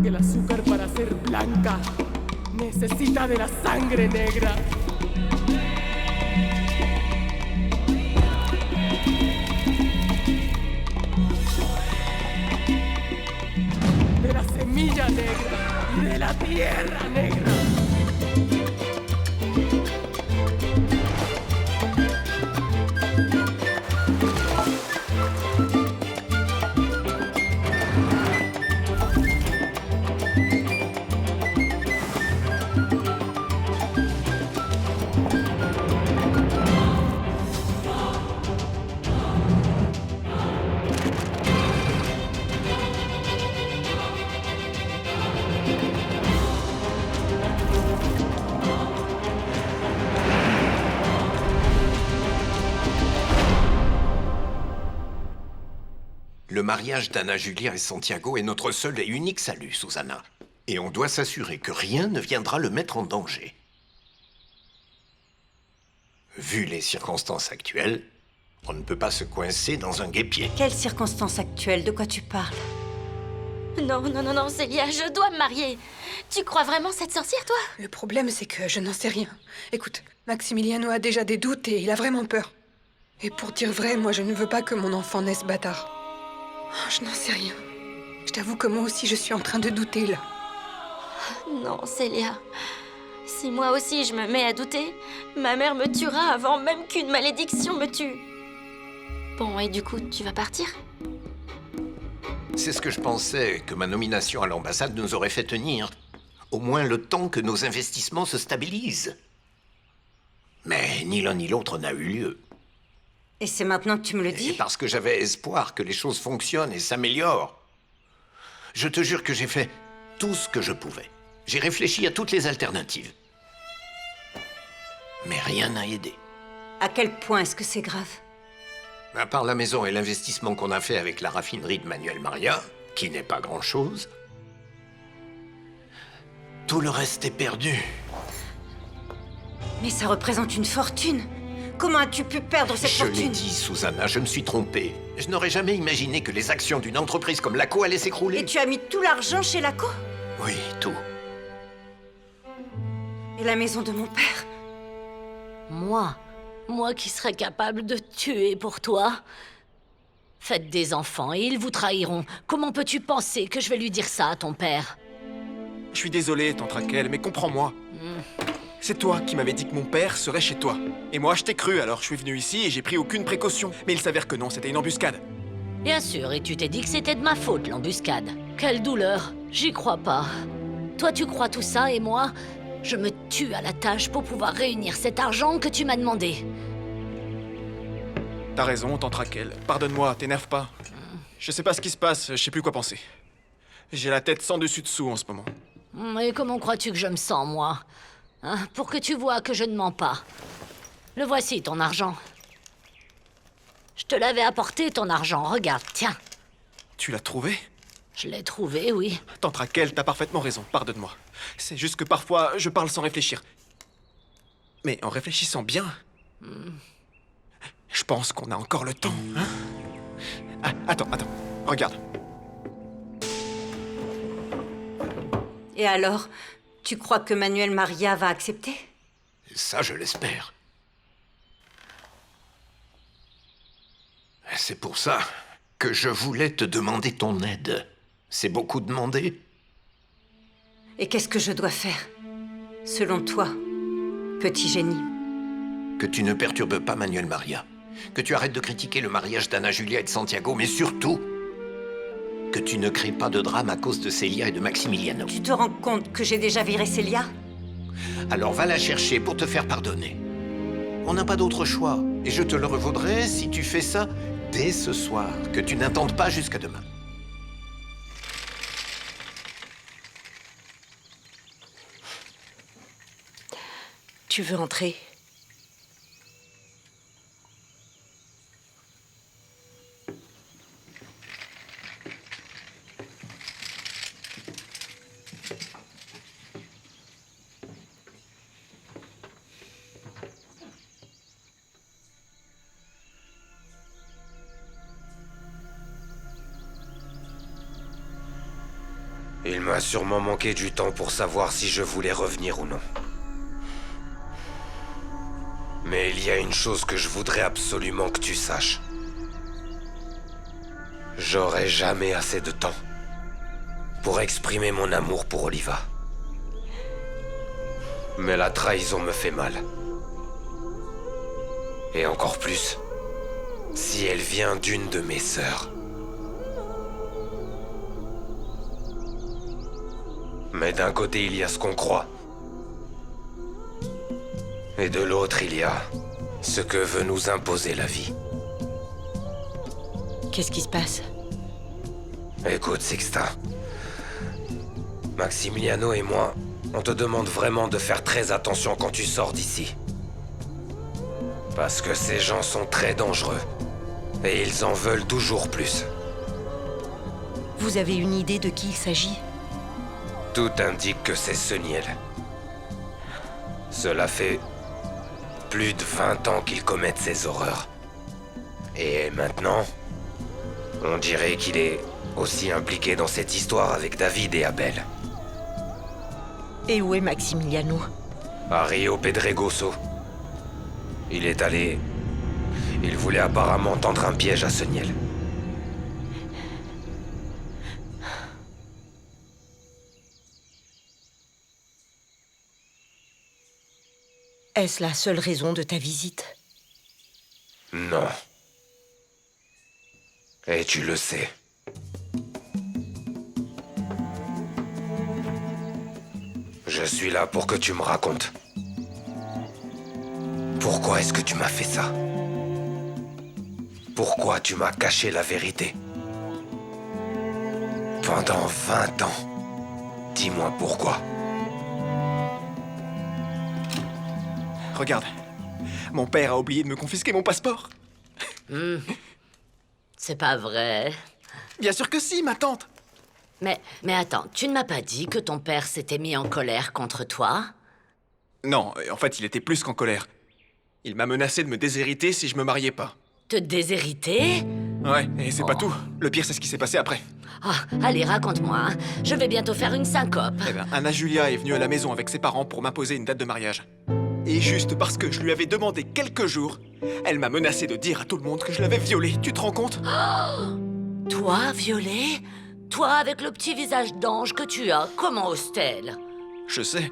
El azúcar para ser blanca necesita de la sangre negra. De la semilla negra y de la tierra negra. Le mariage d'Anna Julia et Santiago est notre seul et unique salut, Susanna. Et on doit s'assurer que rien ne viendra le mettre en danger. Vu les circonstances actuelles, on ne peut pas se coincer dans un guêpier. Quelles circonstances actuelles? De quoi tu parles? Non, non, non, non, Célia, je dois me marier. Tu crois vraiment cette sorcière, toi? Le problème, c'est que je n'en sais rien. Écoute, Maximiliano a déjà des doutes et il a vraiment peur. Et pour dire vrai, moi je ne veux pas que mon enfant naisse bâtard. Oh, je n'en sais rien. Je t'avoue que moi aussi je suis en train de douter là. Non, Célia. Si moi aussi je me mets à douter, ma mère me tuera avant même qu'une malédiction me tue. Bon, et du coup, tu vas partir? C'est ce que je pensais que ma nomination à l'ambassade nous aurait fait tenir. Au moins le temps que nos investissements se stabilisent. Mais ni l'un ni l'autre n'a eu lieu. Et c'est maintenant que tu me le dis? Et parce que j'avais espoir que les choses fonctionnent et s'améliorent. Je te jure que j'ai fait tout ce que je pouvais. J'ai réfléchi à toutes les alternatives. Mais rien n'a aidé. À quel point est-ce que c'est grave? À part la maison et l'investissement qu'on a fait avec la raffinerie de Manuel Maria, qui n'est pas grand-chose, tout le reste est perdu. Mais ça représente une fortune. Comment as-tu pu perdre cette Je l'ai fortune? dit, Susanna, je me suis trompé. Je n'aurais jamais imaginé que les actions d'une entreprise comme Laco allaient s'écrouler. Et tu as mis tout l'argent chez Laco? Oui, tout. Et la maison de mon père? Moi qui serais capable de tuer pour toi. Faites des enfants et ils vous trahiront. Comment peux-tu penser que je vais lui dire ça à ton père? Je suis désolé, tante Raquel, mais comprends-moi. C'est toi qui m'avais dit que mon père serait chez toi. Et moi, je t'ai cru, alors je suis venu ici et j'ai pris aucune précaution. Mais il s'avère que non, c'était une embuscade. Bien sûr, et tu t'es dit que c'était de ma faute, l'embuscade. Quelle douleur, j'y crois pas. Toi, tu crois tout ça, et moi, je me tue à la tâche pour pouvoir réunir cet argent que tu m'as demandé. T'as raison, tante Raquel. Pardonne-moi, t'énerve pas. Je sais pas ce qui se passe, je sais plus quoi penser. J'ai la tête sans dessus-dessous en ce moment. Et comment crois-tu que je me sens, moi? Hein, pour que tu vois que je ne mens pas. Le voici, ton argent. Je te l'avais apporté, ton argent. Regarde, tiens. Tu l'as trouvé? Je l'ai trouvé, oui. Tante Raquel, t'as parfaitement raison, pardonne-moi. C'est juste que parfois, je parle sans réfléchir. Mais en réfléchissant bien... Je pense qu'on a encore le temps, hein? Ah, attends, regarde. Et alors, tu crois que Manuel Maria va accepter? Ça, je l'espère. C'est pour ça que je voulais te demander ton aide. C'est beaucoup demandé. Et qu'est-ce que je dois faire, selon toi, petit génie? Que tu ne perturbes pas Manuel Maria. Que tu arrêtes de critiquer le mariage d'Anna Julia et de Santiago, mais surtout, que tu ne crées pas de drame à cause de Célia et de Maximiliano. Tu te rends compte que j'ai déjà viré Célia? Alors va la chercher pour te faire pardonner. On n'a pas d'autre choix. Et je te le revaudrai si tu fais ça dès ce soir. Que tu n'attendes pas jusqu'à demain. Tu veux entrer? Il m'a sûrement manqué du temps pour savoir si je voulais revenir ou non. Mais il y a une chose que je voudrais absolument que tu saches. J'aurai jamais assez de temps pour exprimer mon amour pour Oliva. Mais la trahison me fait mal. Et encore plus, si elle vient d'une de mes sœurs. Mais d'un côté, il y a ce qu'on croit. Et de l'autre, il y a ce que veut nous imposer la vie. Qu'est-ce qui se passe? Écoute, Sixta. Maximiliano et moi, on te demande vraiment de faire très attention quand tu sors d'ici. Parce que ces gens sont très dangereux. Et ils en veulent toujours plus. Vous avez une idée de qui il s'agit? Tout indique que c'est Seniel. Cela fait plus de 20 ans qu'il commettent ces horreurs. Et maintenant, on dirait qu'il est aussi impliqué dans cette histoire avec David et Abel. Et où est Maximiliano? À Rio Pedregoso. Il est allé... Il voulait apparemment tendre un piège à Seniel. Est-ce la seule raison de ta visite? Non. Et tu le sais. Je suis là pour que tu me racontes. Pourquoi est-ce que tu m'as fait ça? Pourquoi tu m'as caché la vérité? Pendant 20 ans. Dis-moi pourquoi. Regarde. Mon père a oublié de me confisquer mon passeport. C'est pas vrai. Bien sûr que si, ma tante. Mais attends, tu ne m'as pas dit que ton père s'était mis en colère contre toi? Non, en fait, il était plus qu'en colère. Il m'a menacé de me déshériter si je me mariais pas. Te déshériter? Ouais, et c'est pas tout. Le pire, c'est ce qui s'est passé après. Ah, allez, raconte-moi. Hein. Je vais bientôt faire une syncope. Eh ben, Anna Julia est venue à la maison avec ses parents pour m'imposer une date de mariage. Et juste parce que je lui avais demandé quelques jours, elle m'a menacé de dire à tout le monde que je l'avais violée. Tu te rends compte? Toi, violée? Toi, avec le petit visage d'ange que tu as, comment ose-t-elle? Je sais.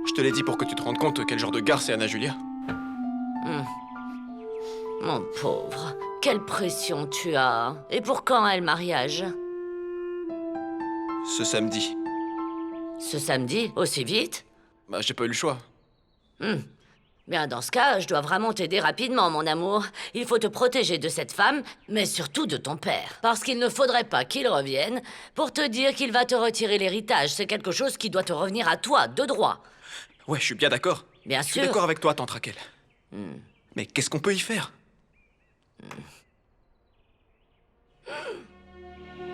Je te l'ai dit pour que tu te rendes compte quel genre de gare c'est Anna Julia. Mon pauvre, quelle pression tu as. Et pour quand est le mariage? Ce samedi. Ce samedi, aussi vite? Bah, j'ai pas eu le choix. Bien, dans ce cas, je dois vraiment t'aider rapidement, mon amour. Il faut te protéger de cette femme, mais surtout de ton père. Parce qu'il ne faudrait pas qu'il revienne pour te dire qu'il va te retirer l'héritage. C'est quelque chose qui doit te revenir à toi, de droit. Ouais, je suis bien d'accord. Bien Je suis sûr. d'accord avec toi, tante Raquel. Mais qu'est-ce qu'on peut y faire?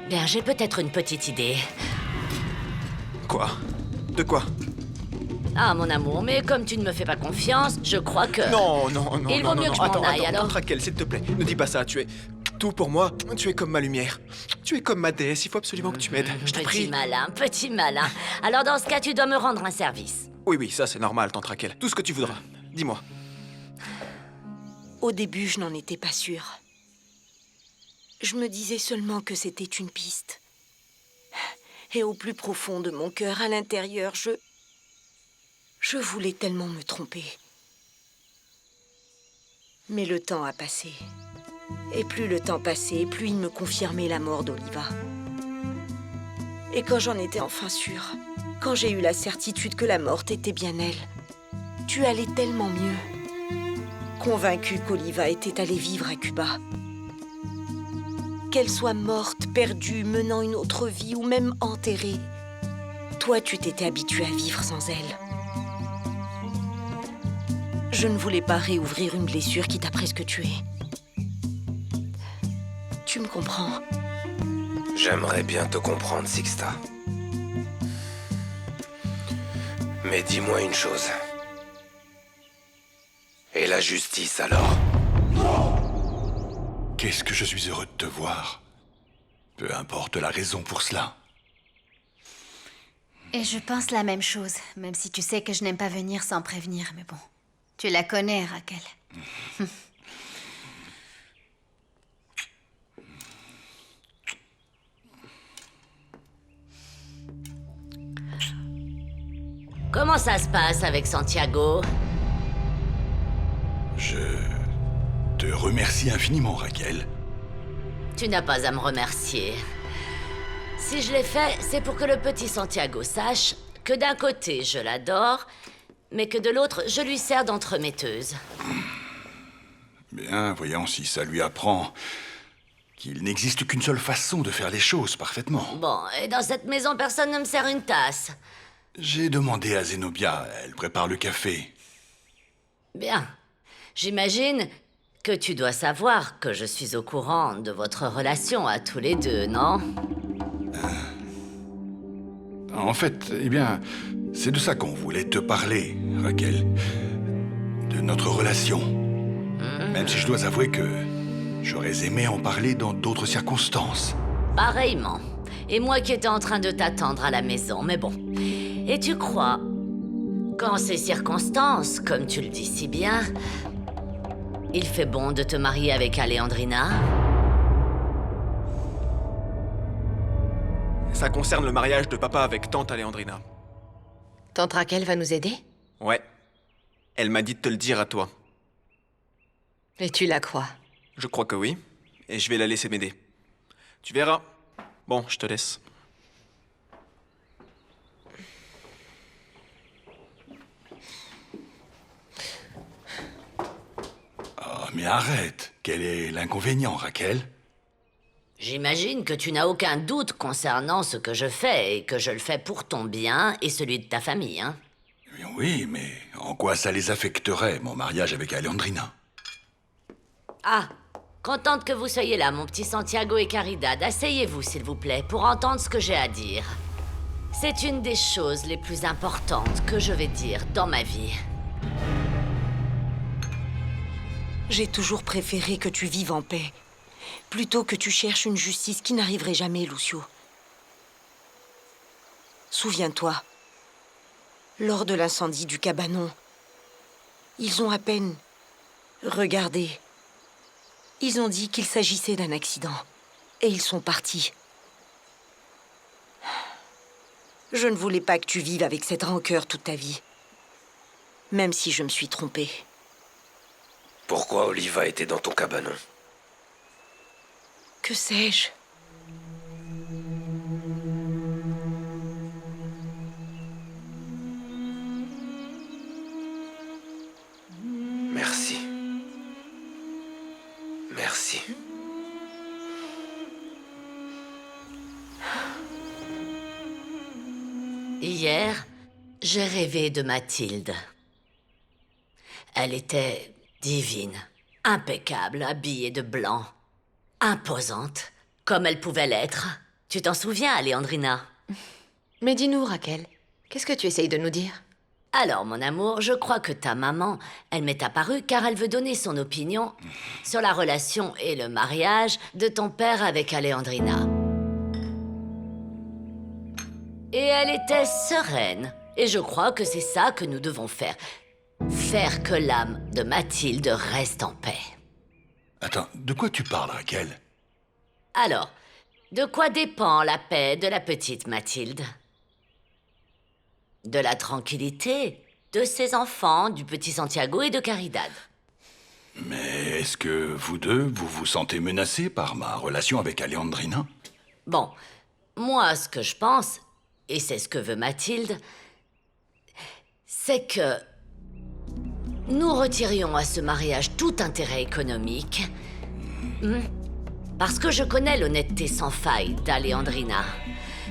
Bien, j'ai peut-être une petite idée. Quoi? De quoi? Ah, mon amour, mais comme tu ne me fais pas confiance, je crois que... Non. Il vaut mieux que je m'en Attends, aille, alors. tante Raquel, s'il te plaît, ne dis pas ça. Tu es tout pour moi. Tu es comme ma lumière. Tu es comme ma déesse. Il faut absolument que tu m'aides. Je te Petit prie. malin, petit malin. Alors dans ce cas, tu dois me rendre un service. Oui, ça c'est normal, tante Raquel. Tout ce que tu voudras. Dis-moi. Au début, je n'en étais pas sûre. Je me disais seulement que c'était une piste. Et au plus profond de mon cœur, à l'intérieur, je voulais tellement me tromper. Mais le temps a passé. Et plus le temps passait, plus il me confirmait la mort d'Oliva. Et quand j'en étais enfin sûre, quand j'ai eu la certitude que la morte était bien elle, tu allais tellement mieux. Convaincue qu'Oliva était allée vivre à Cuba. Qu'elle soit morte, perdue, menant une autre vie ou même enterrée, toi, tu t'étais habituée à vivre sans elle. Je ne voulais pas réouvrir une blessure qui t'a presque tuée. Tu me comprends? J'aimerais bien te comprendre, Sixta. Mais dis-moi une chose. Et la justice, alors? Qu'est-ce que je suis heureux de te voir. Peu importe la raison pour cela. Et je pense la même chose, même si tu sais que je n'aime pas venir sans prévenir, mais bon. Tu la connais, Raquel. Comment ça se passe avec Santiago? Je te remercie infiniment, Raquel. Tu n'as pas à me remercier. Si je l'ai fait, c'est pour que le petit Santiago sache que d'un côté, je l'adore, mais que de l'autre, je lui sers d'entremetteuse. Bien, voyons si ça lui apprend qu'il n'existe qu'une seule façon de faire les choses parfaitement. Bon, et dans cette maison, personne ne me sert une tasse. J'ai demandé à Zenobia, elle prépare le café. Bien. J'imagine que tu dois savoir que je suis au courant de votre relation à tous les deux, non? En fait, eh bien, c'est de ça qu'on voulait te parler, Raquel. De notre relation. Même si je dois avouer que j'aurais aimé en parler dans d'autres circonstances. Pareillement. Et moi qui étais en train de t'attendre à la maison, mais bon. Et tu crois qu'en ces circonstances, comme tu le dis si bien, il fait bon de te marier avec Aleandrina? Ça concerne le mariage de papa avec tante Aleandrina. Tante Raquel va nous aider? Ouais. Elle m'a dit de te le dire à toi. Et tu la crois? Je crois que oui. Et je vais la laisser m'aider. Tu verras. Bon, je te laisse. Oh, mais arrête. Quel est l'inconvénient, Raquel? J'imagine que tu n'as aucun doute concernant ce que je fais et que je le fais pour ton bien et celui de ta famille, hein? Oui, mais en quoi ça les affecterait, mon mariage avec Aleandrina? Ah, contente que vous soyez là, mon petit Santiago et Caridad. Asseyez-vous, s'il vous plaît, pour entendre ce que j'ai à dire. C'est une des choses les plus importantes que je vais dire dans ma vie. J'ai toujours préféré que tu vives en paix, plutôt que tu cherches une justice qui n'arriverait jamais, Lucio. Souviens-toi, lors de l'incendie du cabanon, ils ont à peine regardé. Ils ont dit qu'il s'agissait d'un accident, et ils sont partis. Je ne voulais pas que tu vives avec cette rancœur toute ta vie, même si je me suis trompée. Pourquoi Oliva était dans ton cabanon? Que sais-je? Merci. Merci. Hier, j'ai rêvé de Mathilde. Elle était divine, impeccable, habillée de blanc, imposante, comme elle pouvait l'être. Tu t'en souviens, Aleandrina? Mais dis-nous, Raquel, qu'est-ce que tu essayes de nous dire? Alors, mon amour, je crois que ta maman, elle m'est apparue car elle veut donner son opinion sur la relation et le mariage de ton père avec Aleandrina. Et elle était sereine. Et je crois que c'est ça que nous devons faire. Faire que l'âme de Mathilde reste en paix. Attends, de quoi tu parles, Raquel? Alors, de quoi dépend la paix de la petite Mathilde? De la tranquillité de ses enfants, du petit Santiago et de Caridad. Mais est-ce que vous deux, vous vous sentez menacés par ma relation avec Aleandrina? Bon, moi, ce que je pense, et c'est ce que veut Mathilde, c'est que nous retirions à ce mariage tout intérêt économique. Parce que je connais l'honnêteté sans faille d'Aleandrina.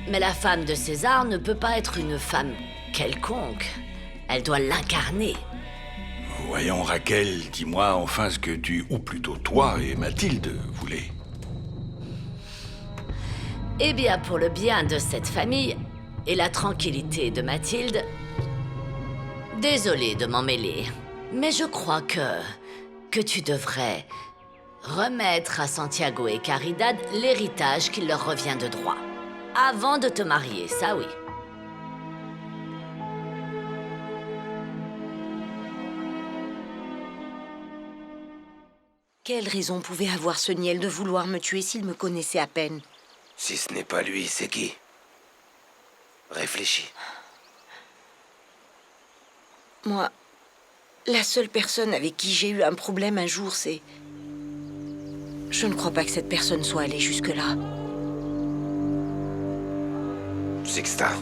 Mais la femme de César ne peut pas être une femme quelconque. Elle doit l'incarner. Voyons, Raquel, dis-moi enfin ce que tu, ou plutôt toi et Mathilde, voulez. Eh bien, pour le bien de cette famille et la tranquillité de Mathilde, désolée de m'en mêler, mais je crois que tu devrais remettre à Santiago et Caridad l'héritage qui leur revient de droit. Avant de te marier, ça oui. Quelle raison pouvait avoir ce Niel de vouloir me tuer s'il me connaissait à peine? Si ce n'est pas lui, c'est qui? Réfléchis. Moi, la seule personne avec qui j'ai eu un problème un jour, c'est... Je ne crois pas que cette personne soit allée jusque-là. Sixta.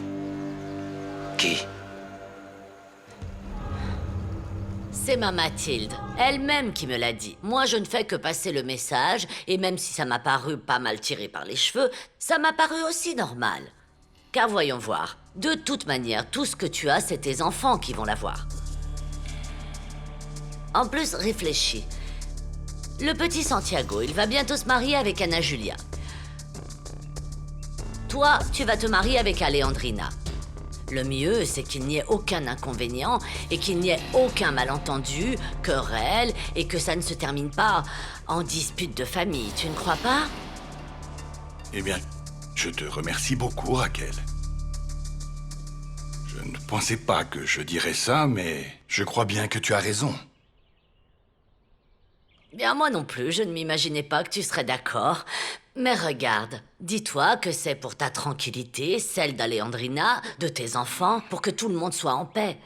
Qui? C'est ma Mathilde, elle-même qui me l'a dit. Moi, je ne fais que passer le message, et même si ça m'a paru pas mal tiré par les cheveux, ça m'a paru aussi normal. Car voyons voir, de toute manière, tout ce que tu as, c'est tes enfants qui vont l'avoir. En plus, réfléchis. Le petit Santiago, il va bientôt se marier avec Anna Julia. Toi, tu vas te marier avec Alejandrina. Le mieux, c'est qu'il n'y ait aucun inconvénient et qu'il n'y ait aucun malentendu, querelle, et que ça ne se termine pas en dispute de famille, tu ne crois pas? Eh bien, je te remercie beaucoup, Raquel. Je ne pensais pas que je dirais ça, mais je crois bien que tu as raison. Bien, moi non plus, je ne m'imaginais pas que tu serais d'accord. Mais regarde, dis-toi que c'est pour ta tranquillité, celle d'Alejandrina, de tes enfants, pour que tout le monde soit en paix.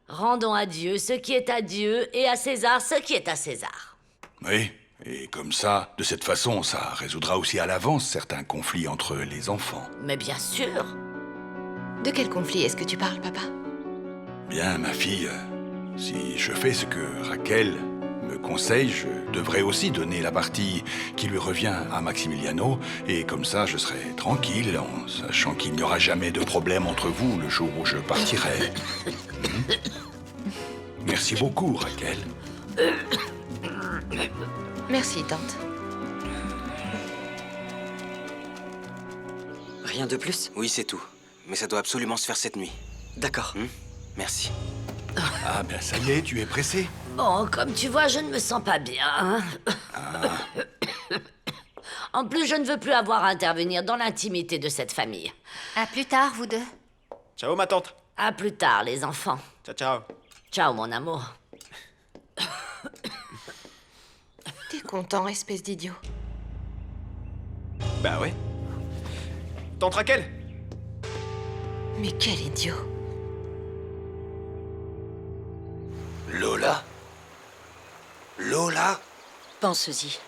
Rendons à Dieu ce qui est à Dieu et à César ce qui est à César. Oui, et comme ça, de cette façon, ça résoudra aussi à l'avance certains conflits entre les enfants. Mais bien sûr. De quel conflit est-ce que tu parles, papa? Bien, ma fille, si je fais ce que Raquel me conseille, je devrais aussi donner la partie qui lui revient à Maximiliano, et comme ça, je serai tranquille, en sachant qu'il n'y aura jamais de problème entre vous le jour où je partirai. Merci beaucoup, Raquel. Merci, tante. Rien de plus? Oui, c'est tout. Mais ça doit absolument se faire cette nuit. D'accord. Merci. Ah ben ça y est, tu es pressé? Bon, comme tu vois, je ne me sens pas bien. En plus, je ne veux plus avoir à intervenir dans l'intimité de cette famille. À plus tard, vous deux. Ciao, ma tante. À plus tard, les enfants. Ciao, ciao. Ciao, mon amour. T'es content, espèce d'idiot. Bah ouais. Tante Raquel? Mais quel idiot. Lola? Lola? Pense-y.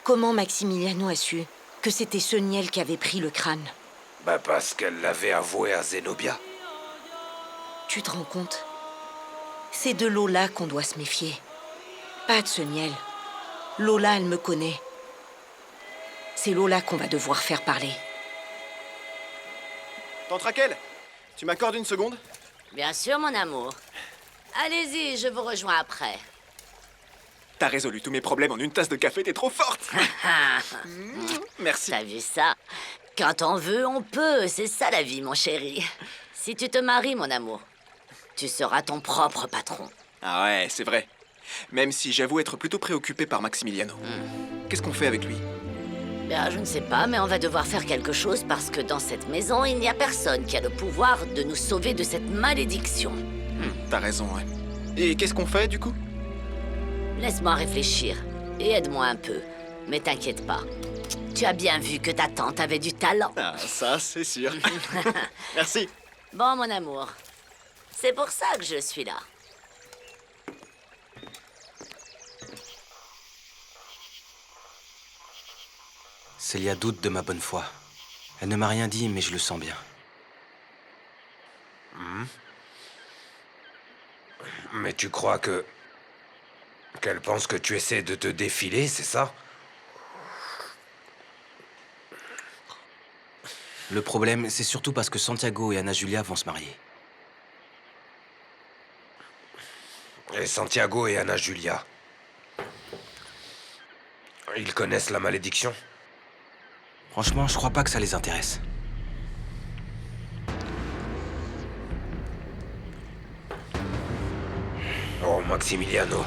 Comment Maximiliano a su que c'était ce Niel qui avait pris le crâne? Bah parce qu'elle l'avait avoué à Zenobia. Tu te rends compte? C'est de Lola qu'on doit se méfier. Pas de ce Niel. Lola, elle me connaît. C'est Lola qu'on va devoir faire parler. Tante Raquel, tu m'accordes une seconde? Bien sûr, mon amour. Allez-y, je vous rejoins après. T'as résolu tous mes problèmes en une tasse de café, t'es trop forte. Merci. T'as vu ça? Quand on veut, on peut. C'est ça la vie, mon chéri. Si tu te maries, mon amour, tu seras ton propre patron. Ah ouais, c'est vrai. Même si j'avoue être plutôt préoccupé par Maximiliano. Qu'est-ce qu'on fait avec lui? Ben, je ne sais pas, mais on va devoir faire quelque chose parce que dans cette maison, il n'y a personne qui a le pouvoir de nous sauver de cette malédiction. T'as raison, ouais. Et qu'est-ce qu'on fait, du coup? Laisse-moi réfléchir et aide-moi un peu. Mais t'inquiète pas. Tu as bien vu que ta tante avait du talent. Ah, ça, c'est sûr. Merci. Bon, mon amour, c'est pour ça que je suis là. Célia doute de ma bonne foi. Elle ne m'a rien dit, mais je le sens bien. Mais tu crois qu'elle pense que tu essaies de te défiler, c'est ça? Le problème, c'est surtout parce que Santiago et Anna Julia vont se marier. Et Santiago et Anna Julia, ils connaissent la malédiction? Franchement, je crois pas que ça les intéresse. Oh, Maximiliano.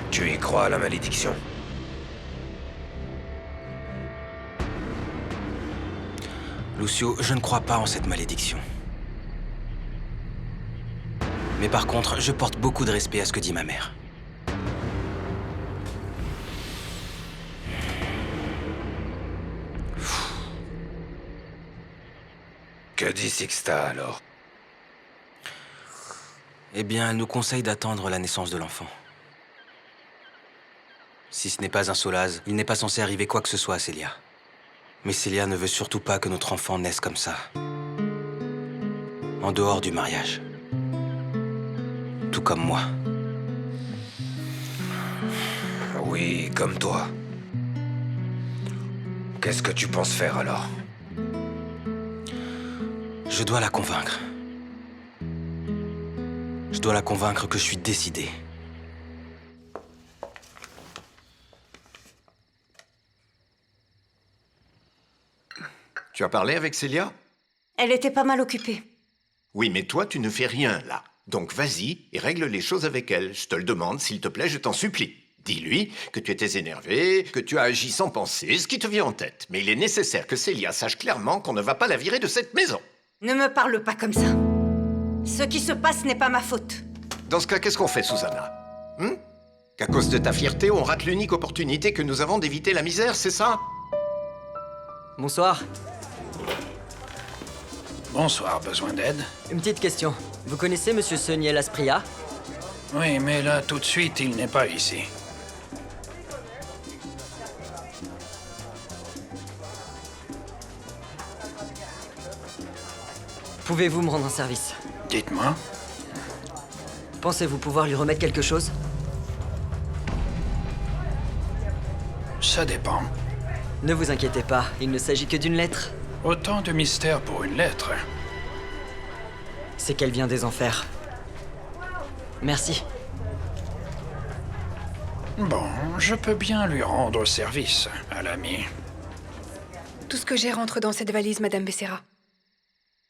Tu y crois à la malédiction? Lucio, je ne crois pas en cette malédiction. Mais par contre, je porte beaucoup de respect à ce que dit ma mère. Que dit Sixta alors? Eh bien, elle nous conseille d'attendre la naissance de l'enfant. Si ce n'est pas un Solaz, il n'est pas censé arriver quoi que ce soit à Célia. Mais Célia ne veut surtout pas que notre enfant naisse comme ça. En dehors du mariage. Tout comme moi. Oui, comme toi. Qu'est-ce que tu penses faire alors? Je dois la convaincre. Je dois la convaincre que je suis décidé. Tu as parlé avec Célia? Elle était pas mal occupée. Oui, mais toi, tu ne fais rien, là. Donc vas-y et règle les choses avec elle. Je te le demande, s'il te plaît, je t'en supplie. Dis-lui que tu étais énervé, que tu as agi sans penser, ce qui te vient en tête. Mais il est nécessaire que Célia sache clairement qu'on ne va pas la virer de cette maison. Ne me parle pas comme ça. Ce qui se passe n'est pas ma faute. Dans ce cas, qu'est-ce qu'on fait, Susanna? Qu'à cause de ta fierté, on rate l'unique opportunité que nous avons d'éviter la misère, c'est ça? Bonsoir. Bonsoir, besoin d'aide? Une petite question. Vous connaissez Monsieur Soniel Aspria? Oui, mais là, tout de suite, il n'est pas ici. Pouvez-vous me rendre un service? Dites-moi. Pensez-vous pouvoir lui remettre quelque chose? Ça dépend. Ne vous inquiétez pas, il ne s'agit que d'une lettre. Autant de mystère pour une lettre. C'est qu'elle vient des enfers. Merci. Bon, je peux bien lui rendre service, à l'ami. Tout ce que j'ai rentre dans cette valise, Madame Becerra.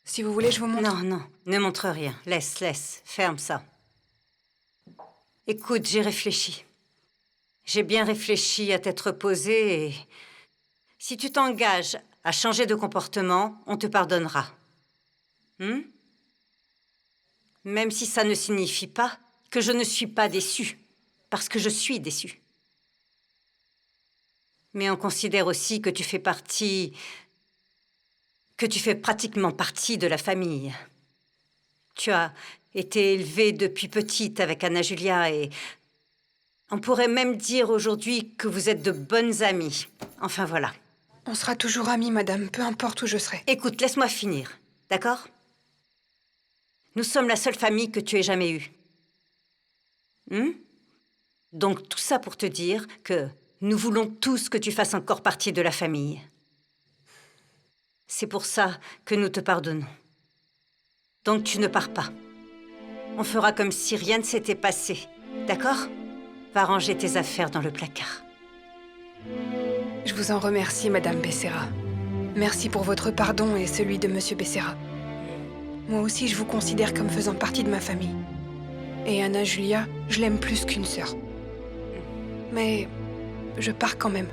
Si vous voulez, je vous montre. Non, non, ne montre rien. Laisse, ferme ça. Écoute, j'ai réfléchi. J'ai bien réfléchi à t'être reposée et... Si tu t'engages à changer de comportement, on te pardonnera. Même si ça ne signifie pas que je ne suis pas déçue, parce que je suis déçue. Mais on considère aussi que tu fais partie... que tu fais pratiquement partie de la famille. Tu as été élevée depuis petite avec Anna Julia et... On pourrait même dire aujourd'hui que vous êtes de bonnes amies. Enfin, voilà. On sera toujours amis, madame, peu importe où je serai. Écoute, laisse-moi finir, d'accord? Nous sommes la seule famille que tu aies jamais eue. Donc, tout ça pour te dire que nous voulons tous que tu fasses encore partie de la famille. C'est pour ça que nous te pardonnons. Donc, tu ne pars pas. On fera comme si rien ne s'était passé, d'accord? Va ranger tes affaires dans le placard. Je vous en remercie, Madame Becerra. Merci pour votre pardon et celui de Monsieur Becerra. Moi aussi, je vous considère comme faisant partie de ma famille. Et Anna Julia, je l'aime plus qu'une sœur. Mais je pars quand même.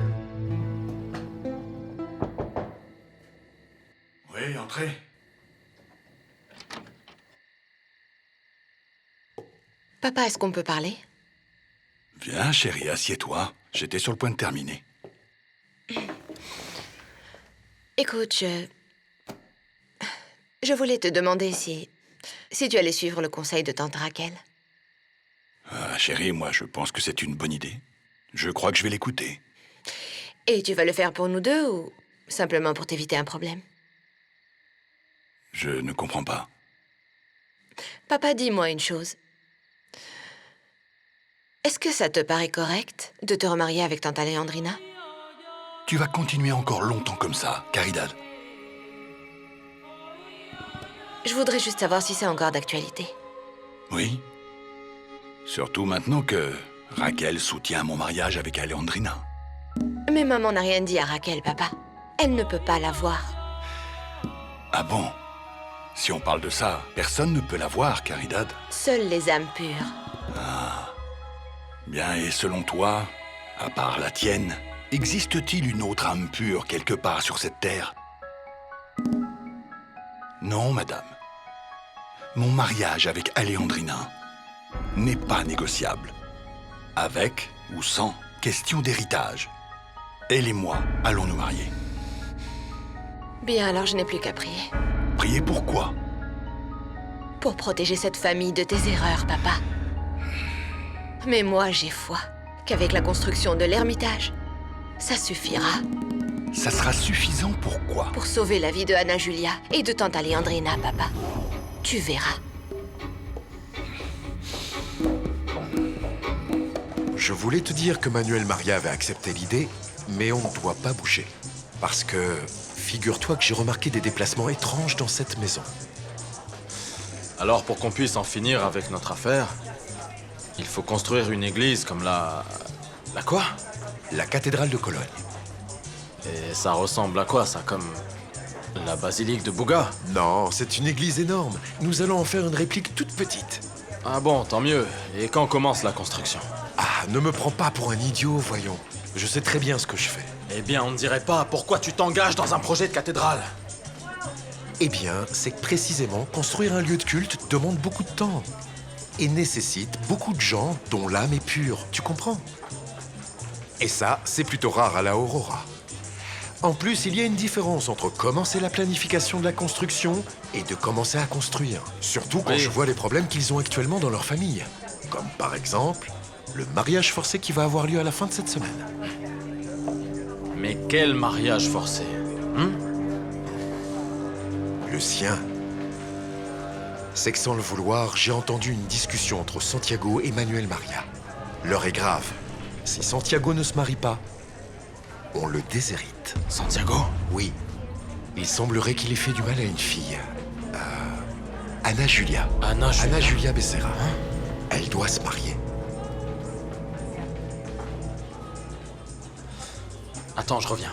Oui, entrez. Papa, est-ce qu'on peut parler? Viens, chérie, assieds-toi. J'étais sur le point de terminer. Écoute, je voulais te demander si tu allais suivre le conseil de tante Raquel. Ah, chérie, moi, je pense que c'est une bonne idée. Je crois que je vais l'écouter. Et tu vas le faire pour nous deux ou simplement pour t'éviter un problème? Je ne comprends pas. Papa, dis-moi une chose. Est-ce que ça te paraît correct de te remarier avec tante Alejandrina? Tu vas continuer encore longtemps comme ça, Caridad. Je voudrais juste savoir si c'est encore d'actualité. Oui. Surtout maintenant que Raquel soutient mon mariage avec Alejandrina. Mais maman n'a rien dit à Raquel, papa. Elle ne peut pas la voir. Ah bon? Si on parle de ça, personne ne peut la voir, Caridad. Seules les âmes pures. Ah. Bien, et selon toi, à part la tienne, existe-t-il une autre âme pure quelque part sur cette terre? Non, madame. Mon mariage avec Alejandrina n'est pas négociable. Avec ou sans question d'héritage. Elle et moi allons nous marier. Bien, alors je n'ai plus qu'à prier. Prier pourquoi? Pour protéger cette famille de tes erreurs, papa. Mais moi, j'ai foi qu'avec la construction de l'ermitage, ça suffira. Ça sera suffisant pour quoi? Pour sauver la vie de Anna Julia et de tante Alejandrina, papa. Tu verras. Je voulais te dire que Manuel Maria avait accepté l'idée, mais on ne doit pas bouger. Parce que, figure-toi que j'ai remarqué des déplacements étranges dans cette maison. Alors, pour qu'on puisse en finir avec notre affaire, il faut construire une église comme la... La quoi? La cathédrale de Cologne. Et ça ressemble à quoi, ça? Comme la basilique de Bouga? Non, c'est une église énorme. Nous allons en faire une réplique toute petite. Ah bon, tant mieux. Et quand commence la construction? Ah, ne me prends pas pour un idiot, voyons. Je sais très bien ce que je fais. Eh bien, on ne dirait pas pourquoi tu t'engages dans un projet de cathédrale. Eh bien, c'est que précisément, construire un lieu de culte demande beaucoup de temps. Et nécessite beaucoup de gens dont l'âme est pure, tu comprends? Et ça, c'est plutôt rare à la Aurora. En plus, il y a une différence entre commencer la planification de la construction et de commencer à construire. Surtout quand je vois les problèmes qu'ils ont actuellement dans leur famille. Comme par exemple, le mariage forcé qui va avoir lieu à la fin de cette semaine. Mais quel mariage forcé, Le sien. C'est que sans le vouloir, j'ai entendu une discussion entre Santiago et Manuel Maria. L'heure est grave. Si Santiago ne se marie pas, on le déshérite. Santiago? Oui. Il semblerait qu'il ait fait du mal à une fille. Anna Julia. Anna Julia Becerra. Elle doit se marier. Attends, je reviens.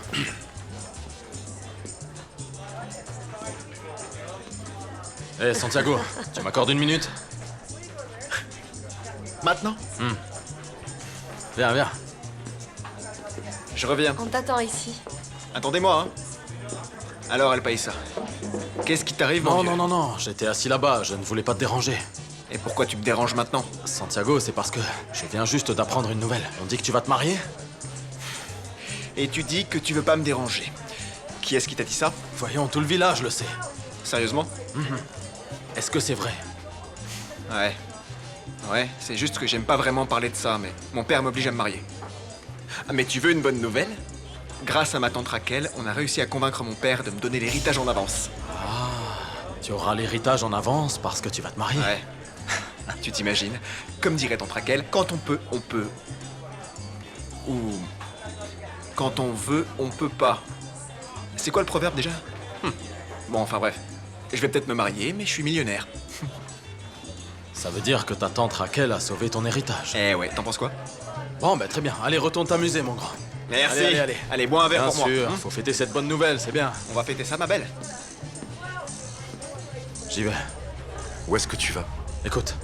Hé, Santiago, tu m'accordes une minute? Maintenant? Viens, viens. Je reviens. On t'attend ici. Attendez-moi, hein. Alors, Alpaïssa, qu'est-ce qui t'arrive, mon vieux? Non, j'étais assis là-bas, je ne voulais pas te déranger. Et pourquoi tu me déranges maintenant? Santiago, c'est parce que je viens juste d'apprendre une nouvelle. On dit que tu vas te marier? Et tu dis que tu veux pas me déranger. Qui est-ce qui t'a dit ça? Voyons, tout le village le sait. Sérieusement? Est-ce que c'est vrai? Ouais, c'est juste que j'aime pas vraiment parler de ça, mais mon père m'oblige à me marier. Ah, mais tu veux une bonne nouvelle? Grâce à ma tante Raquel, on a réussi à convaincre mon père de me donner l'héritage en avance. Ah, tu auras l'héritage en avance parce que tu vas te marier. Ouais. Tu t'imagines? Comme dirait tante Raquel, quand on peut, on peut. Ou... quand on veut, on peut pas. C'est quoi le proverbe déjà? Bon, enfin bref. Je vais peut-être me marier, mais je suis millionnaire. Ça veut dire que ta tante Raquel a sauvé ton héritage. Eh ouais, t'en penses quoi? Bon, très bien. Allez, retourne t'amuser, mon grand. Merci. Allez. Allez, bois un verre pour moi. Bien sûr, faut fêter cette bonne nouvelle, c'est bien. On va fêter ça, ma belle. J'y vais. Où est-ce que tu vas? Écoute,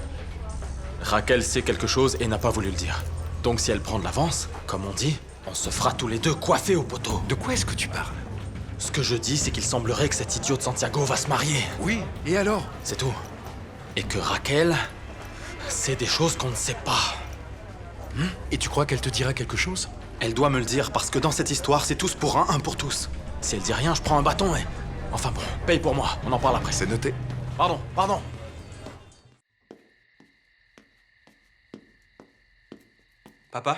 Raquel sait quelque chose et n'a pas voulu le dire. Donc si elle prend de l'avance, comme on dit, on se fera tous les deux coiffer au poteau. De quoi est-ce que tu parles? Ce que je dis, c'est qu'il semblerait que cet idiot de Santiago va se marier. Oui, et alors? C'est tout. Et que Raquel sait des choses qu'on ne sait pas. Et tu crois qu'elle te dira quelque chose? Elle doit me le dire parce que dans cette histoire, c'est tous pour un pour tous. Si elle dit rien, je prends un bâton et... Enfin bon, paye pour moi, on en parle après. C'est noté. Pardon. Papa?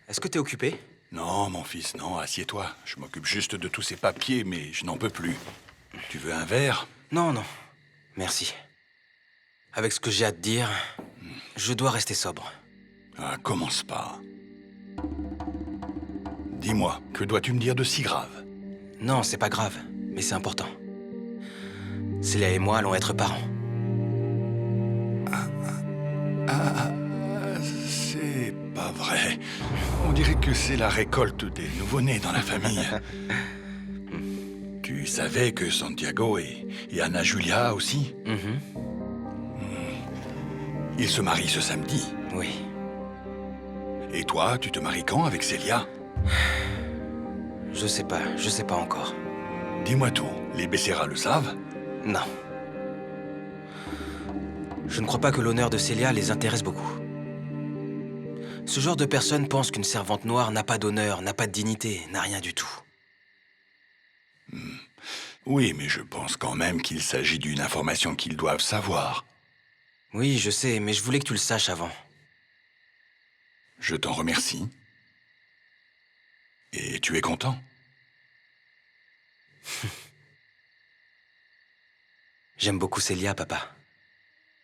Est-ce que t'es occupé? Non, mon fils, non, assieds-toi. Je m'occupe juste de tous ces papiers, mais je n'en peux plus. Tu veux un verre? Non. Merci. Avec ce que j'ai à te dire, je dois rester sobre. Ah, commence pas. Dis-moi, que dois-tu me dire de si grave? Non, c'est pas grave, mais c'est important. Célia et moi allons être parents. C'est pas vrai. On dirait que c'est la récolte des nouveau-nés dans la famille. Tu savais que Santiago et Anna Julia aussi? Ils se marient ce samedi. Oui. Et toi, tu te maries quand avec Célia? Je sais pas encore. Dis-moi tout, les Becerra le savent? Non. Je ne crois pas que l'honneur de Célia les intéresse beaucoup. Ce genre de personnes pense qu'une servante noire n'a pas d'honneur, n'a pas de dignité, n'a rien du tout. Oui, mais je pense quand même qu'il s'agit d'une information qu'ils doivent savoir. Oui, je sais, mais je voulais que tu le saches avant. Je t'en remercie. Et tu es content? J'aime beaucoup Célia, papa.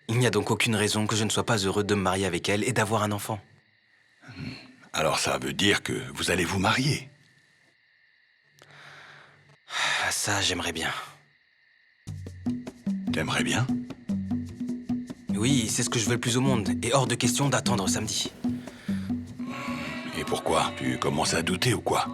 Il n'y a donc aucune raison que je ne sois pas heureux de me marier avec elle et d'avoir un enfant. Alors ça veut dire que vous allez vous marier? Ah, ça, j'aimerais bien. T'aimerais bien? Oui, c'est ce que je veux le plus au monde, et hors de question d'attendre samedi. Et pourquoi? Tu commences à douter ou quoi?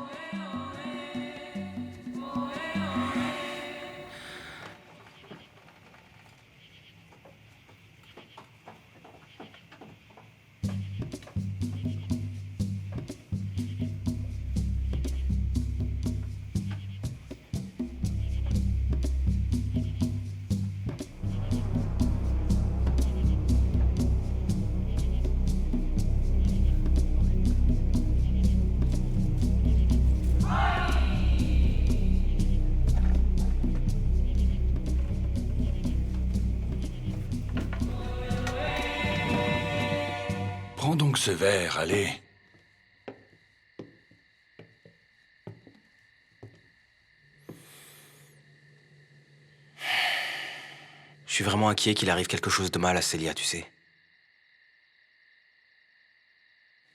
Prends donc ce verre, allez. Je suis vraiment inquiet qu'il arrive quelque chose de mal à Célia, tu sais.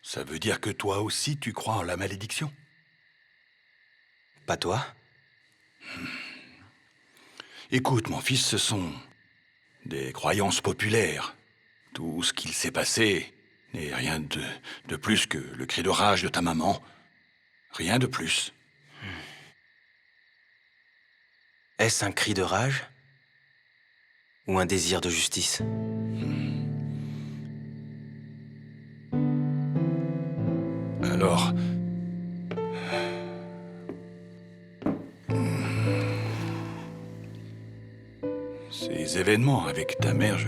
Ça veut dire que toi aussi tu crois en la malédiction? Pas toi? Écoute, mon fils, ce sont des croyances populaires. Tout ce qu'il s'est passé n'est rien de plus que le cri de rage de ta maman. Rien de plus. Est-ce un cri de rage? Ou un désir de justice? Alors... Ces événements avec ta mère,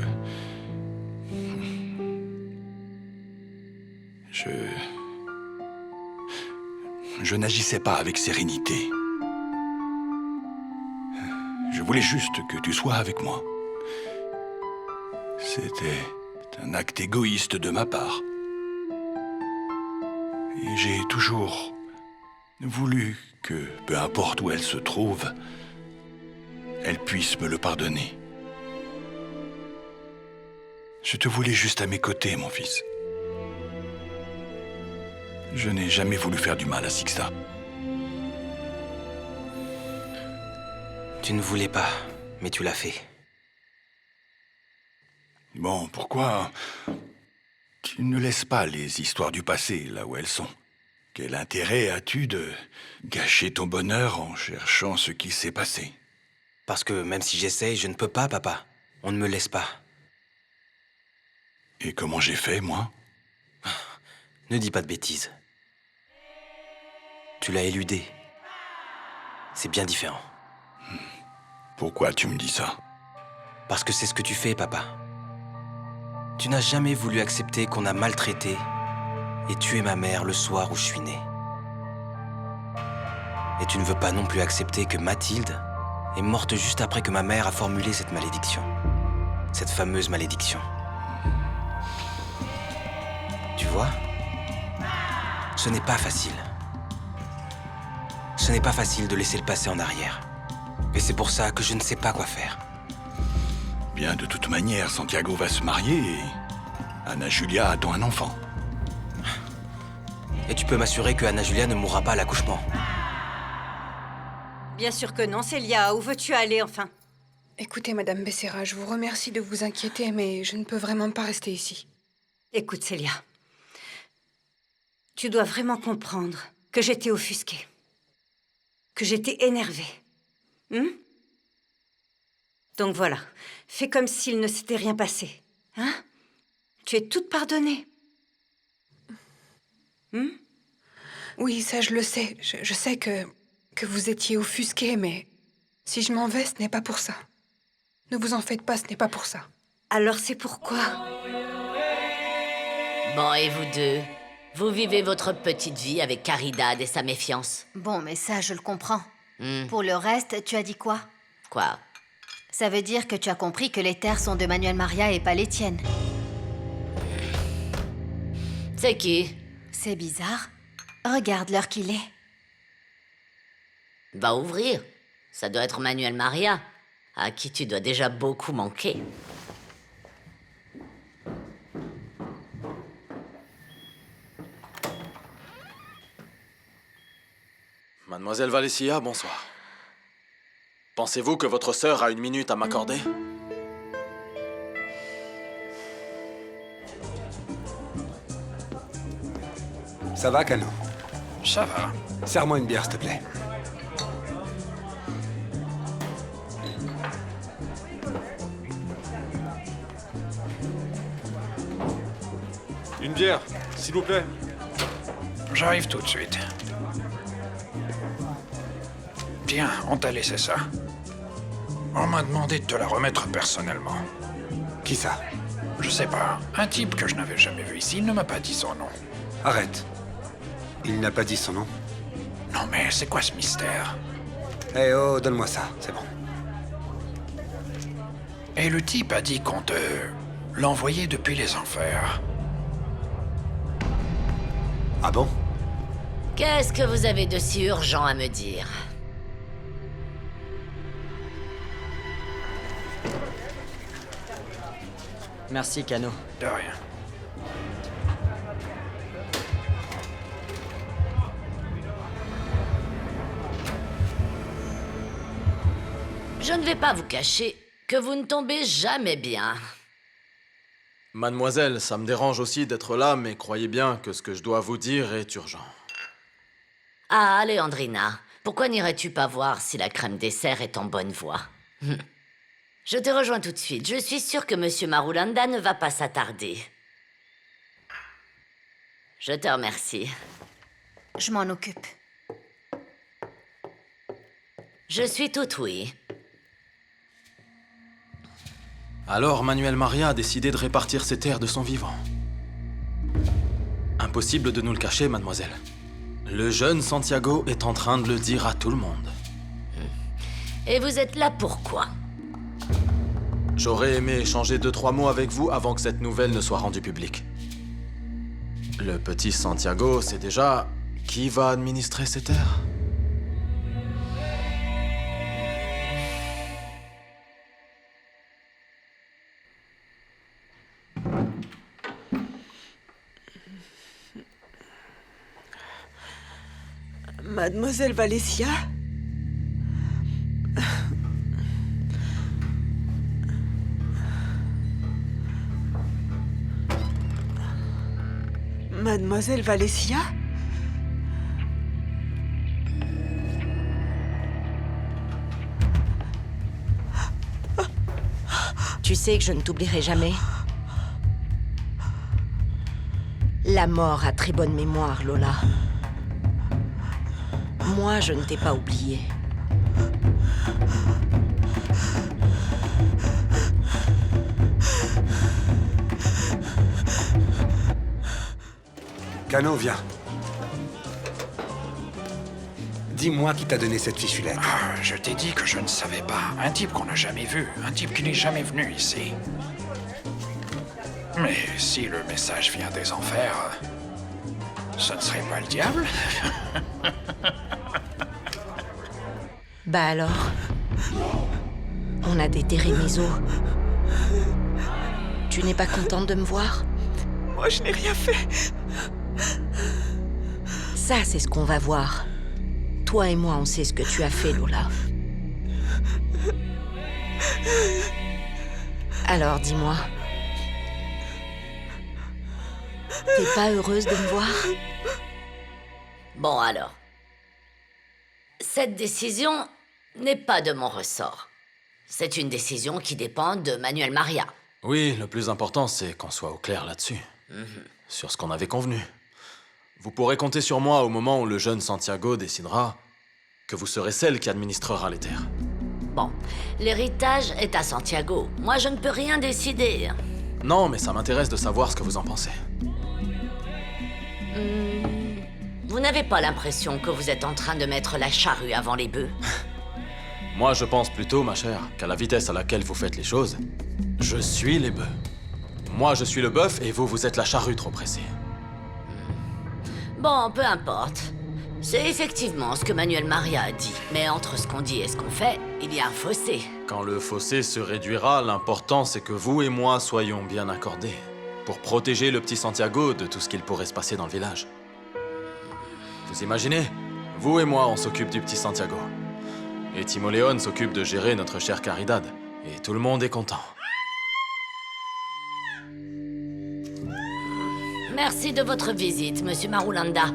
Je n'agissais pas avec sérénité. Je voulais juste que tu sois avec moi. C'était un acte égoïste de ma part. Et j'ai toujours voulu que, peu importe où elle se trouve, elle puisse me le pardonner. Je te voulais juste à mes côtés, mon fils. Je n'ai jamais voulu faire du mal à Sixta. Tu ne voulais pas, mais tu l'as fait. Bon, pourquoi tu ne laisses pas les histoires du passé là où elles sont? Quel intérêt as-tu de gâcher ton bonheur en cherchant ce qui s'est passé? Parce que même si j'essaye, je ne peux pas, papa. On ne me laisse pas. Et comment j'ai fait, moi? Ne dis pas de bêtises. Tu l'as éludé. C'est bien différent. Pourquoi tu me dis ça? Parce que c'est ce que tu fais, papa. Tu n'as jamais voulu accepter qu'on a maltraité et tué ma mère le soir où je suis né. Et tu ne veux pas non plus accepter que Mathilde est morte juste après que ma mère a formulé cette malédiction. Cette fameuse malédiction. Tu vois? Ce n'est pas facile. Ce n'est pas facile de laisser le passé en arrière. Et c'est pour ça que je ne sais pas quoi faire. Bien, de toute manière, Santiago va se marier et Anna Julia attend un enfant. Et tu peux m'assurer que Anna Julia ne mourra pas à l'accouchement. Bien sûr que non, Célia. Où veux-tu aller, enfin? Écoutez, Madame Becerra, je vous remercie de vous inquiéter, mais je ne peux vraiment pas rester ici. Écoute, Célia. Tu dois vraiment comprendre que j'étais offusquée. Que j'étais énervée. Donc voilà, fais comme s'il ne s'était rien passé. Hein? Tu es toute pardonnée. Oui, ça je le sais. Je sais que vous étiez offusquée, mais si je m'en vais, ce n'est pas pour ça. Ne vous en faites pas, ce n'est pas pour ça. Alors c'est pourquoi... Bon, et vous deux? Vous vivez votre petite vie avec Caridad et sa méfiance. Bon, mais ça, je le comprends. Pour le reste, tu as dit quoi? Quoi? Ça veut dire que tu as compris que les terres sont de Manuel Maria et pas les tiennes. C'est qui? C'est bizarre. Regarde l'heure qu'il est. Va ouvrir. Ça doit être Manuel Maria, à qui tu dois déjà beaucoup manquer. Mademoiselle Valencia, bonsoir. Pensez-vous que votre sœur a une minute à m'accorder? Ça va, Cano? Ça va. Serre-moi une bière, s'il te plaît. Une bière, s'il vous plaît. J'arrive tout de suite. Tiens, on t'a laissé ça. On m'a demandé de te la remettre personnellement. Qui ça? Je sais pas. Un type que je n'avais jamais vu ici, il ne m'a pas dit son nom. Arrête. Il n'a pas dit son nom. Non mais c'est quoi ce mystère? Eh oh, donne-moi ça, c'est bon. Et le type a dit qu'on te l'envoyait depuis les enfers. Ah bon? Qu'est-ce que vous avez de si urgent à me dire? Merci, Cano. De rien. Je ne vais pas vous cacher que vous ne tombez jamais bien. Mademoiselle, ça me dérange aussi d'être là, mais croyez bien que ce que je dois vous dire est urgent. Ah, Léandrina, pourquoi n'irais-tu pas voir si la crème dessert est en bonne voie? Je te rejoins tout de suite. Je suis sûre que Monsieur Marulanda ne va pas s'attarder. Je te remercie. Je m'en occupe. Je suis tout oui. Alors Manuel Maria a décidé de répartir ses terres de son vivant. Impossible de nous le cacher, mademoiselle. Le jeune Santiago est en train de le dire à tout le monde. Et vous êtes là pourquoi? J'aurais aimé échanger 2-3 mots avec vous avant que cette nouvelle ne soit rendue publique. Le petit Santiago sait déjà qui va administrer ces terres. Mademoiselle Valencia? Mademoiselle Valencia? Tu sais que je ne t'oublierai jamais. La mort a très bonne mémoire, Lola. Moi, je ne t'ai pas oublié. Cano, viens. Dis-moi qui t'a donné cette fichue lettre. Ah, je t'ai dit que je ne savais pas. Un type qu'on n'a jamais vu. Un type qui n'est jamais venu ici. Mais si le message vient des enfers, ce ne serait pas le diable? Bah alors, on a déterré mes os. Tu n'es pas contente de me voir? Moi, je n'ai rien fait. Ça, c'est ce qu'on va voir. Toi et moi, on sait ce que tu as fait, Lola. Alors, dis-moi. T'es pas heureuse de me voir? Bon alors. Cette décision n'est pas de mon ressort. C'est une décision qui dépend de Manuel Maria. Oui, le plus important, c'est qu'on soit au clair là-dessus. Sur ce qu'on avait convenu. Vous pourrez compter sur moi au moment où le jeune Santiago décidera que vous serez celle qui administrera les terres. Bon, l'héritage est à Santiago. Moi, je ne peux rien décider. Non, mais ça m'intéresse de savoir ce que vous en pensez. Vous n'avez pas l'impression que vous êtes en train de mettre la charrue avant les bœufs? Moi, je pense plutôt, ma chère, qu'à la vitesse à laquelle vous faites les choses, je suis les bœufs. Moi, je suis le bœuf et vous, vous êtes la charrue trop pressée. Bon, peu importe. C'est effectivement ce que Manuel Maria a dit. Mais entre ce qu'on dit et ce qu'on fait, il y a un fossé. Quand le fossé se réduira, l'important c'est que vous et moi soyons bien accordés. Pour protéger le petit Santiago de tout ce qu'il pourrait se passer dans le village. Vous imaginez? Vous et moi, on s'occupe du petit Santiago. Et Timoléon s'occupe de gérer notre chère Caridad. Et tout le monde est content. Merci de votre visite, monsieur Marulanda.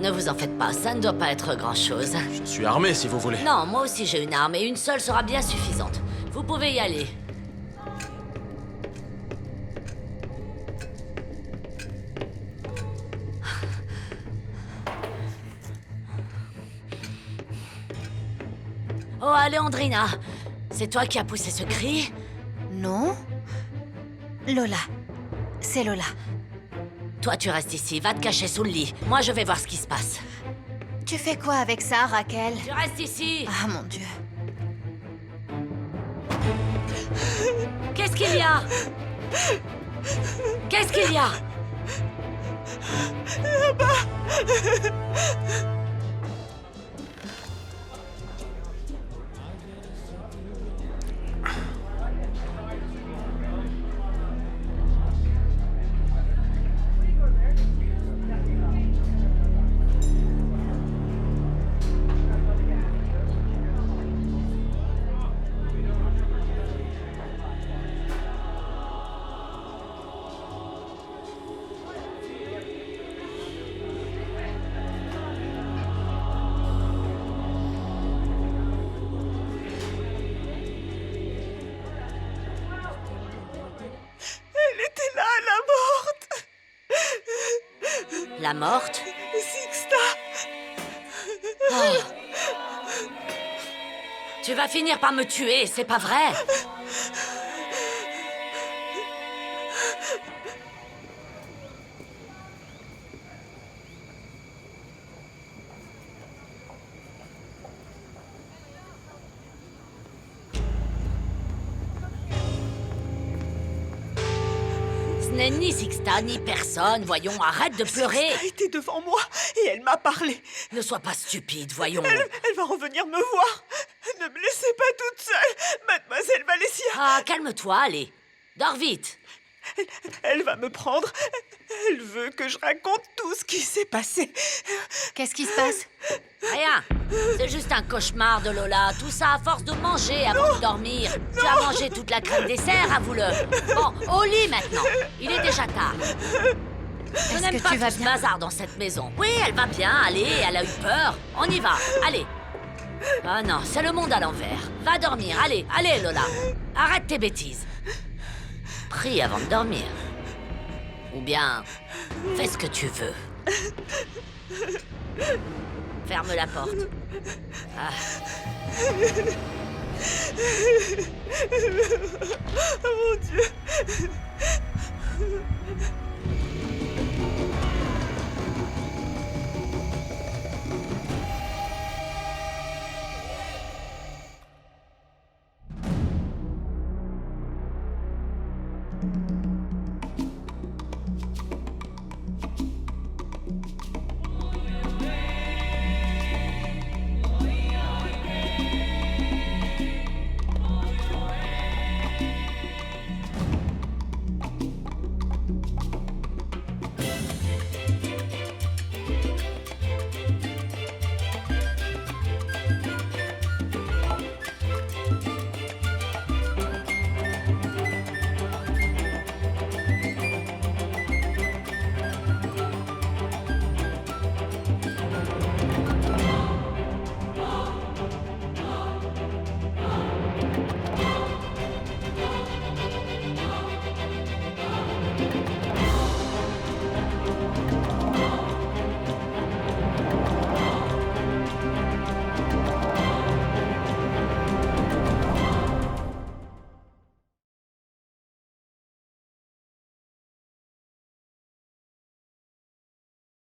Ne vous en faites pas, ça ne doit pas être grand-chose. Je suis armé, si vous voulez. Non, moi aussi j'ai une arme, et une seule sera bien suffisante. Vous pouvez y aller. Oh, Alejandrina, c'est toi qui as poussé ce cri? Non. Lola. C'est Lola. Toi, tu restes ici, va te cacher sous le lit. Moi, je vais voir ce qui se passe. Tu fais quoi avec ça, Raquel? Tu restes ici. Ah, mon Dieu. Qu'est-ce qu'il y a? Qu'est-ce qu'il y a? Là-bas. La morte? Sixta! Oh. Tu vas finir par me tuer, c'est pas vrai? Ce n'est ni Sixta, ni personne. Voyons, arrête de pleurer. Sixta était devant moi et elle m'a parlé. Ne sois pas stupide, voyons. Elle va revenir me voir. Ne me laissez pas toute seule, mademoiselle Valencia. Ah, calme-toi, allez. Dors vite. Elle va me prendre. Elle veut que je raconte tout ce qui s'est passé. Qu'est-ce qui se passe? Rien. C'est juste un cauchemar de Lola. Tout ça à force de manger avant de dormir. Tu as mangé toute la crème dessert, avoue-le. Bon, au lit maintenant. Il est déjà tard. Je n'aime pas tout ce bazar dans cette maison. Oui, elle va bien, allez, elle a eu peur. On y va, allez. Ah non, c'est le monde à l'envers. Va dormir, allez, allez Lola. Arrête tes bêtises. Prie avant de dormir. Ou bien, fais ce que tu veux. Ferme la porte. Ah. Oh mon Dieu.